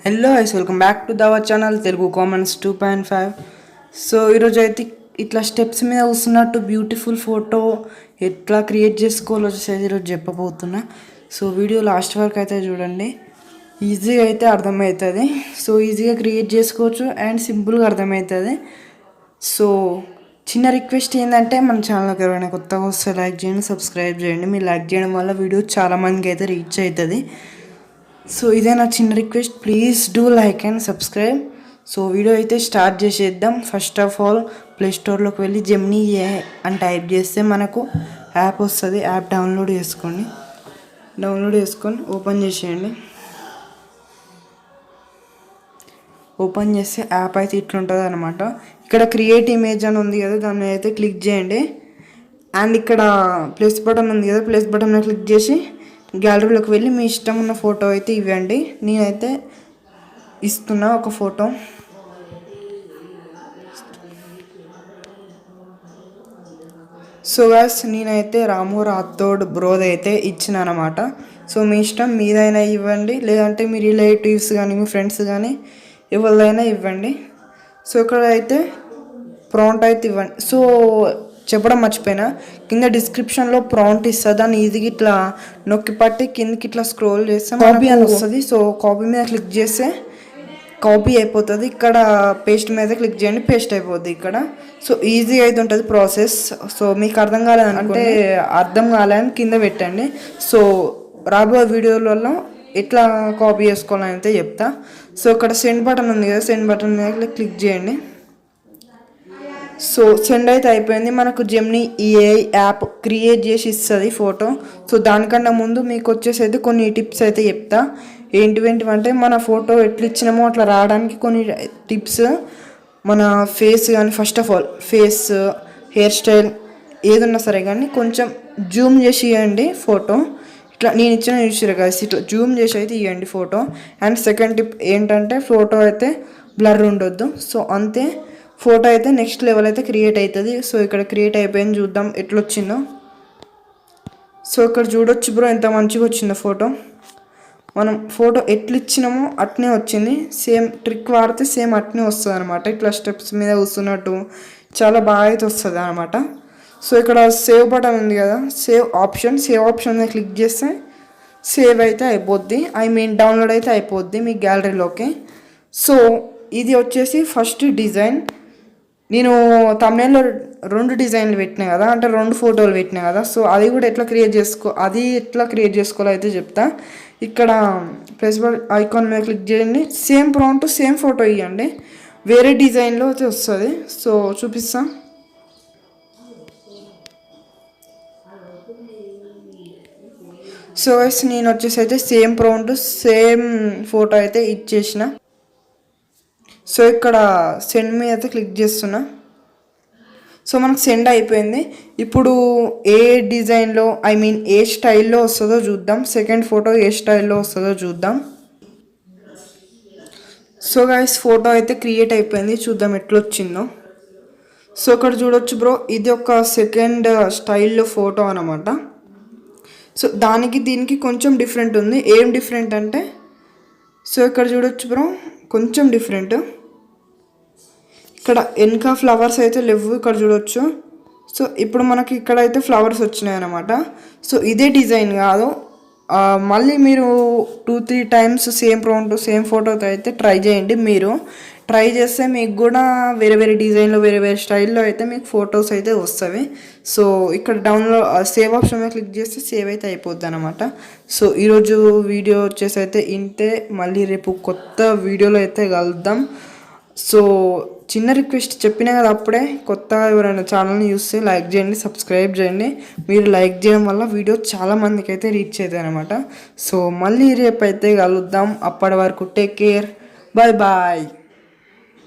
Hello guys, welcome back to our channel Telugu comments 2.5. So ఈరోజు అయితే ఇట్లా స్టెప్స్ మీద వస్తున్నట్టు బ్యూటిఫుల్ ఫోటో ఎట్లా క్రియేట్ చేసుకోవాలో వచ్చేసి ఈరోజు చెప్పబోతున్నా. సో వీడియో లాస్ట్ వరకు అయితే చూడండి, ఈజీగా అయితే అర్థమవుతుంది. సో ఈజీగా క్రియేట్ చేసుకోవచ్చు అండ్ సింపుల్గా అర్థమవుతుంది. సో చిన్న రిక్వెస్ట్ ఏంటంటే మన ఛానల్కి ఎవరైనా కొత్తగా వస్తే లైక్ చేయండి, సబ్స్క్రైబ్ చేయండి. మీరు లైక్ చేయడం వల్ల వీడియో చాలామందికి అయితే రీచ్ అవుతుంది. సో ఇదే నా చిన్న request, please do like and subscribe. So video అయితే స్టార్ట్ చేసేద్దాం. ఫస్ట్ ఆఫ్ ఆల్ ప్లే స్టోర్లోకి వెళ్ళి జెమినీ ఏ అని టైప్ చేస్తే మనకు యాప్ వస్తుంది. యాప్ డౌన్లోడ్ చేసుకొని ఓపెన్ చేసేయండి. ఓపెన్ చేస్తే యాప్ అయితే ఇట్లుంటుంది అనమాట. ఇక్కడ క్రియేట్ ఇమేజ్ అని ఉంది కదా, దాన్ని అయితే క్లిక్ చేయండి. అండ్ ఇక్కడ ప్లస్ బటన్ ఉంది కదా, ప్లస్ బటన్ క్లిక్ చేసి గ్యాలరీలోకి వెళ్ళి మీ ఇష్టం ఉన్న ఫోటో అయితే ఇవ్వండి. నేనైతే ఇస్తున్నా ఒక ఫోటో. సో గాయ్స్, నేనైతే రాము రాథోడ్ బ్రోది అయితే ఇచ్చిన అనమాట. సో మీ ఇష్టం, మీదైనా ఇవ్వండి, లేదంటే మీ రిలేటివ్స్ కానీ మీ ఫ్రెండ్స్ కానీ ఎవరిదైనా ఇవ్వండి. సో ఇక్కడ అయితే ప్రాంప్ట్ అయితే ఇవ్వండి. సో చెప్పడం మర్చిపోయినా, కింద డిస్క్రిప్షన్లో ప్రాంప్ట్ ఇస్తుంది. దాన్ని ఈజీగా ఇట్లా నొక్కి పట్టి కిందకి ఇట్లా స్క్రోల్ చేస్తే కాపీ అని వస్తుంది. సో కాపీ మీద క్లిక్ చేస్తే కాపీ అయిపోతుంది. ఇక్కడ పేస్ట్ మీద క్లిక్ చేయండి, పేస్ట్ అయిపోద్ది ఇక్కడ. సో ఈజీ అయితే ఉంటుంది ప్రాసెస్. సో మీకు అర్థం కాలేదంటే అర్థం కాలేదని కింద పెట్టండి. సో రాబోయే వీడియోలలో ఎట్లా కాపీ చేసుకోవాలని అయితే చెప్తా. సో ఇక్కడ సెండ్ బటన్ ఉంది కదా, సెండ్ బటన్ మీద క్లిక్ చేయండి. సో సెండ్ అయితే అయిపోయింది. మనకు జెమినీ ఏఐ యాప్ క్రియేట్ చేసి ఇస్తుంది ఫోటో. సో దానికన్నా ముందు మీకు వచ్చేసి అయితే కొన్ని టిప్స్ అయితే చెప్తా. ఏంటివంటే మన ఫోటో ఎట్లా ఇచ్చినామో అట్లా రావడానికి కొన్ని టిప్స్. మన ఫేస్ కానీ, first of all face, hair style ఏదున్నా సరే కానీ కొంచెం జూమ్ చేసి ఇవ్వండి ఫోటో. ఇట్లా నేను ఇచ్చిన చూసారు కదా, ఇట్లా జూమ్ చేసి అయితే ఇవ్వండి ఫోటో. అండ్ సెకండ్ టిప్ ఏంటంటే ఫోటో అయితే బ్లర్ ఉండొద్దు. సో అంతే, ఫోటో అయితే నెక్స్ట్ లెవెల్ అయితే క్రియేట్ అవుతుంది. సో ఇక్కడ క్రియేట్ అయిపోయింది, చూద్దాం ఎట్లా వచ్చిందో. సో ఇక్కడ చూడొచ్చు బ్రో, ఎంత మంచిగా వచ్చిందో ఫోటో. మనం ఫోటో ఎట్లా ఇచ్చినామో అట్నే వచ్చింది. సేమ్ ట్రిక్ వాడితే సేమ్ అట్నే వస్తుంది అనమాట. ఇట్లా స్టెప్స్ మీద కూర్చున్నట్టు చాలా బాగా అయితే వస్తుంది అనమాట. సో ఇక్కడ సేవ్ బటన్ ఉంది కదా, సేవ్ ఆప్షన్ మీద క్లిక్ చేస్తే సేవ్ అయితే అయిపోద్ది. డౌన్లోడ్ అయితే అయిపోద్ది మీ గ్యాలరీలోకి. సో ఇది వచ్చేసి ఫస్ట్ డిజైన్. నేను తమ్నైల్లో 2 డిజైన్లు పెట్టినా కదా, అంటే 2 ఫోటోలు పెట్టినా కదా. సో అది కూడా ఎట్లా క్రియేట్ చేసుకోవాలో అయితే చెప్తా. ఇక్కడ ప్లస్ ఐకాన్ మీద క్లిక్ చేయండి, సేమ్ ప్రాంప్ట్ సేమ్ ఫోటో ఇవ్వండి, వేరే డిజైన్లో అయితే వస్తుంది. సో చూపిస్తా. సో నేను వచ్చేసి అయితే సేమ్ ప్రాంప్ట్ సేమ్ ఫోటో అయితే ఇచ్చేసిన. సో ఇక్కడ సెండ్ మీద అయితే క్లిక్ చేస్తున్నా. సో మనకు సెండ్ అయిపోయింది. ఇప్పుడు ఏ డిజైన్లో ఏ స్టైల్లో వస్తుందో చూద్దాం. సెకండ్ ఫోటో ఏ స్టైల్లో వస్తుందో చూద్దాం. సో గైస్, ఫోటో అయితే క్రియేట్ అయిపోయింది, చూద్దాం ఎట్లా వచ్చిందో. సో ఇక్కడ చూడొచ్చు బ్రో, ఇది ఒక సెకండ్ స్టైల్లో ఫోటో అనమాట. సో దీనికి కొంచెం డిఫరెంట్ ఉంది. ఏం డిఫరెంట్ అంటే, సో ఇక్కడ చూడొచ్చు బ్రో, కొంచెం డిఫరెంట్. ఇక్కడ వెనక ఫ్లవర్స్ అయితే లేవు, ఇక్కడ చూడొచ్చు. సో ఇప్పుడు మనకి ఇక్కడ అయితే ఫ్లవర్స్ వచ్చినాయి అనమాట. సో ఇదే డిజైన్ కాదు, మళ్ళీ మీరు 2-3 టైమ్స్ సేమ్ ప్రాంప్ట్ సేమ్ ఫోటోతో అయితే ట్రై చేయండి. మీరు ట్రై చేస్తే మీకు కూడా వేరే వేరే డిజైన్లో వేరే వేరే స్టైల్లో అయితే మీకు ఫొటోస్ అయితే వస్తాయి. సో ఇక్కడ డౌన్లోడ్ సేవ్ ఆప్షన్ మీద క్లిక్ చేస్తే సేవ్ అయితే అయిపోద్ది అనమాట. సో ఈరోజు వీడియో వచ్చేసి అయితే ఇంతే. మళ్ళీ రేపు కొత్త వీడియోలో అయితే కలుద్దాం. సో చిన్న రిక్వెస్ట్ చెప్పినా కదా అప్పుడే, కొత్తగా ఎవరైనా ఛానల్ని చూస్తే లైక్ చేయండి, సబ్స్క్రైబ్ చేయండి. మీరు లైక్ చేయడం వల్ల వీడియో చాలామందికి అయితే రీచ్ అవుతాయి అనమాట. సో మళ్ళీ రేపు అయితే కలుద్దాం. అప్పటి వరకు టేక్ కేర్, బాయ్ బాయ్.